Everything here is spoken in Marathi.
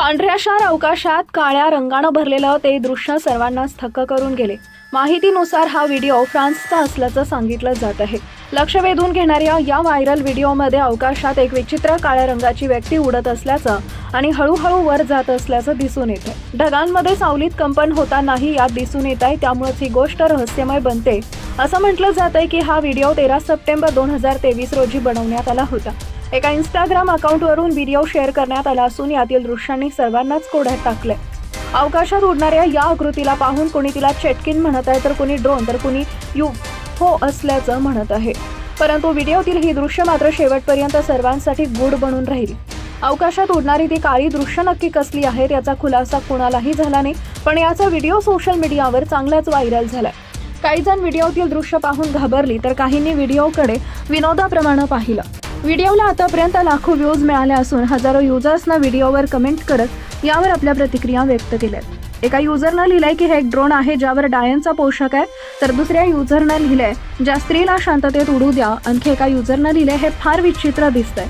पांढऱ्याशार अवकाशात काळ्या रंगानं भरलेलं ते दृश्य सर्वांनाच थक्क करून गेले। माहितीनुसार हा व्हिडिओ फ्रान्सचा असल्याचं सांगितलं जात आहे। लक्ष वेधून घेणाऱ्या या व्हायरल व्हिडिओमध्ये अवकाशात एक विचित्र काळ्या रंगाची व्यक्ती उडत असल्याचं आणि हळूहळू वर जात असल्याचं दिसून येते। ढगांमध्ये सावलीत कंपन होतानाही यात दिसून येत आहे, त्यामुळेच ही गोष्ट रहस्यमय बनते। असं म्हटलं जात आहे की हा व्हिडिओ 13 सप्टेंबर 2023 रोजी बनवण्यात आला होता। एका इंस्टाग्राम अकाउंटवरून व्हिडिओ शेअर करण्यात आला असून यातील दृश्यांनी सर्वांनाच कोड्यात टाकले। अवकाशात उडणाऱ्या या आकृतीला पाहून कोणी तिला चेटकिन म्हणत आहे, तर कोणी ड्रोन, तर कोणी UFO असल्याचं म्हणत आहे। परंतु व्हिडिओतील ही दृश्य मात्र शेवटपर्यंत सर्वांसाठी गूढ बनून राहिली। अवकाशात उडणारी ती काळी दृश्य नक्की कसली आहेत याचा खुलासा कोणालाही झाला नाही, पण याचा व्हिडिओ सोशल मीडियावर चांगलाच व्हायरल झालाय। काही जण व्हिडिओतील दृश्य पाहून घाबरली, तर काहींनी व्हिडिओकडे विनोदाप्रमाणे पाहिलं। व्हिडिओला आतापर्यंत लाखो व्ह्यूज मिळाले असून हजारो युजर्सना व्हिडिओवर कमेंट करत यावर आपल्या प्रतिक्रिया व्यक्त केल्यात। एका युजरनं लिहिलंय की हे एक ड्रोन आहे ज्यावर डायनचा पोशाख आहे, तर दुसऱ्या युजरनं लिहिलंय ज्या स्त्रीला शांततेत उडू द्या। आणखी एका युजरनं लिहिलंय हे फार विचित्र दिसतंय।